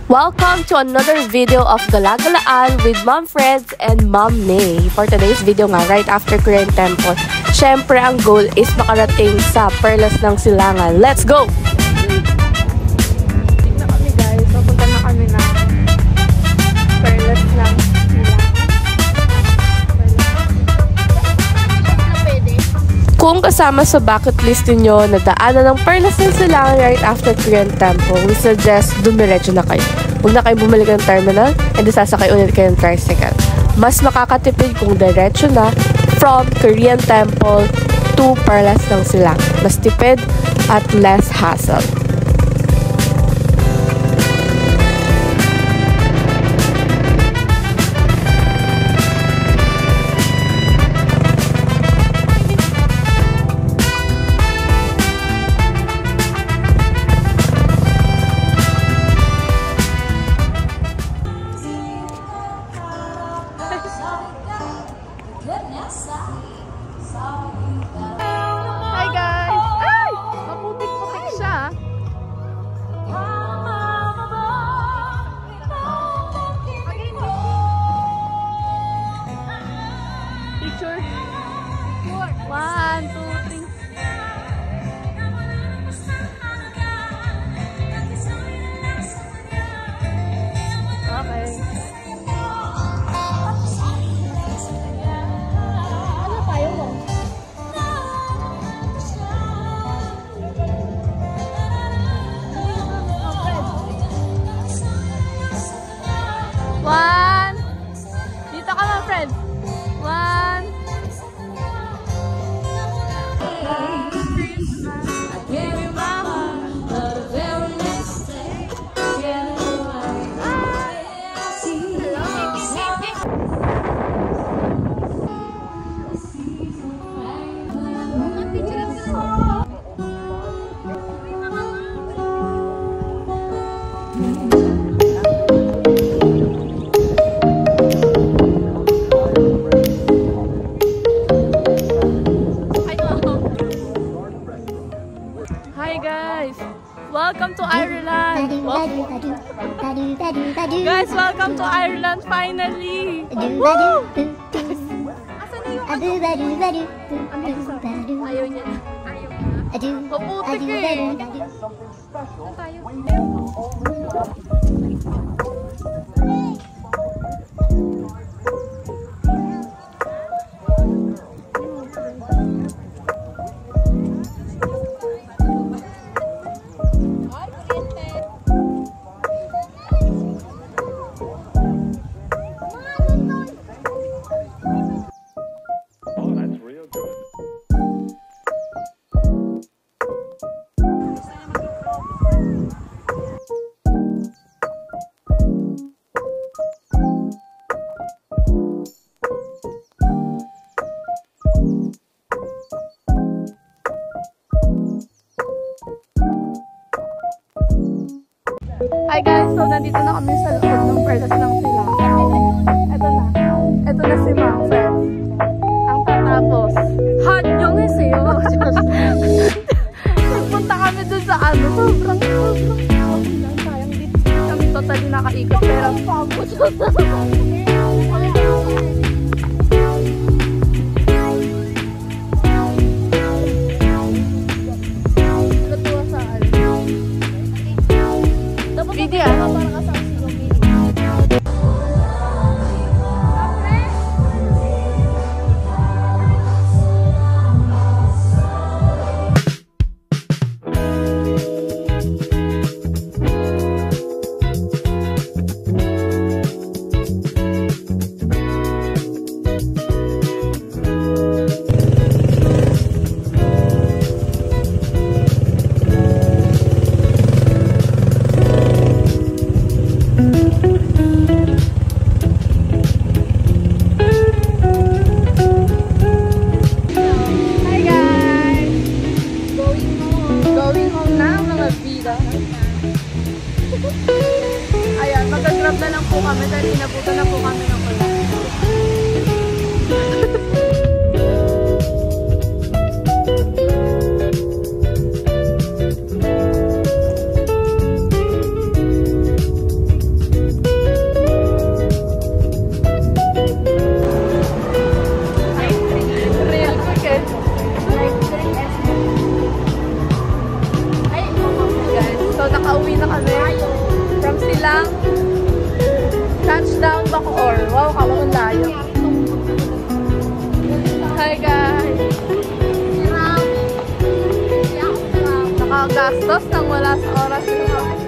Welcome to another video of Galagalaan with Mom Freds and Mom May. For today's video nga, right after Korean Temple, syempre ang goal is makarating sa Perlas ng Silangan. Let's go! Tignan kami guys, papunta na kami na Perlas ng Silangan. Kung kasama sa bucket list niyo na daanan ng Perlas ng Silangan right after Korean Temple, we suggest dumiretso na kayo. Huwag na kayo bumalik ng terminal and sasakay ulit kayo ng tricycle. Mas makakatipid kung diretso na from Korean Temple to Perlas ng Silangan. Mas tipid at less hassle. Hi guys! Ay! Maputik-putik siya. Picture. 1, 2, 3. Okay. One. Dito ka na, friend. 1. Hi guys! Welcome to Ireland! Guys, welcome to Ireland finally! Woo! Asan na yung ayaw niya na. Maputik eh! Tayo. Hi guys, so nandito na kami sa loob ng Perlas ng Silangan. Ito na si Mom Freds. Ang tatapos. Hot yung isiyo. Nagpunta kami dun sa sobrang sayang dito. Kami totally nakaikot pero ang pagod. Ayan, mag-grab na lang po kami dahil inabutan na po kami ng ulan. gumastos nang wala sa oras.